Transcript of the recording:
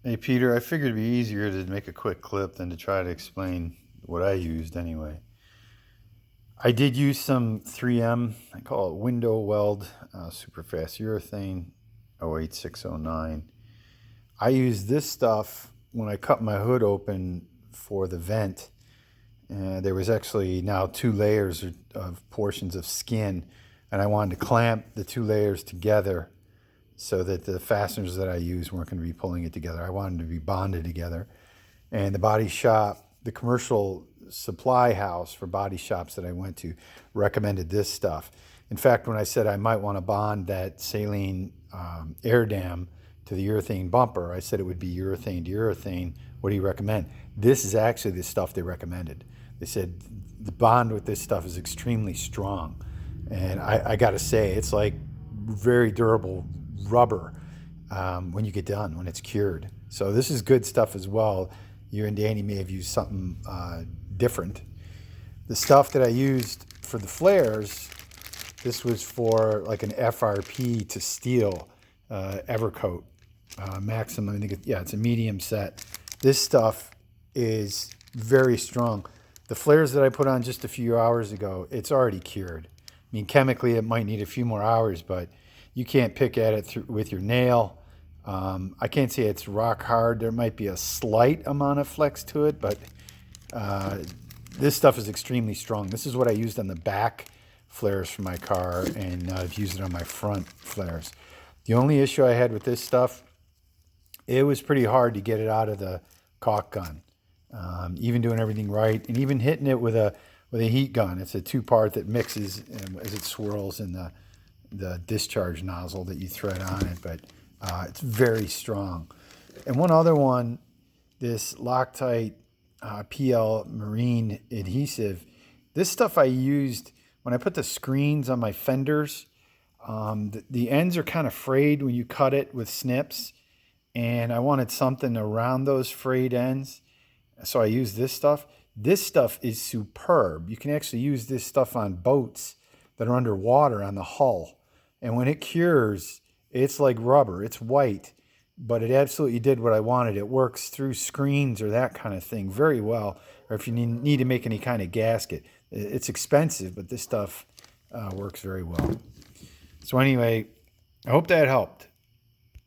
Hey Peter, I figured it'd be easier to make a quick clip than to try to explain what I used anyway. I did use some 3M, I call it window weld super fast urethane 08609. I used this stuff when I cut my hood open for the vent. There was actually now two layers of portions of skin, and I wanted to clamp the two layers together so that the fasteners that I used weren't going to be pulling it together. I wanted to be bonded together. And the body shop, the commercial supply house for body shops that I went to, recommended this stuff. In fact, when I said I might want to bond that saline air dam to the urethane bumper, I said it would be urethane to urethane. What do you recommend? This is actually the stuff they recommended. They said the bond with this stuff is extremely strong. And I got to say, it's like very durable rubber when you get done, when it's cured. So this is good stuff as well. You and Danny may have used something different. The stuff that I used for the flares, this was for like an FRP to steel Evercoat Maximum. I think it's a medium set. This stuff is very strong. The flares that I put on just a few hours ago, it's already cured. I mean, chemically it might need a few more hours, but you can't pick at it with your nail. I can't say it's rock hard. There might be a slight amount of flex to it, but this stuff is extremely strong. This is what I used on the back flares for my car, and I've used it on my front flares. The only issue I had with this stuff, it was pretty hard to get it out of the caulk gun. Even doing everything right, and even hitting it with a heat gun. It's a two-part that mixes as it swirls in the discharge nozzle that you thread on it, but it's very strong. And one other one, this Loctite PL Marine adhesive. This stuff I used when I put the screens on my fenders. The ends are kind of frayed when you cut it with snips, and I wanted something around those frayed ends. So I used this stuff. This stuff is superb. You can actually use this stuff on boats that are underwater on the hull. And when it cures, it's like rubber. It's white, but it absolutely did what I wanted. It works through screens or that kind of thing very well. Or if you need to make any kind of gasket. It's expensive, but this stuff works very well. So anyway, I hope that helped.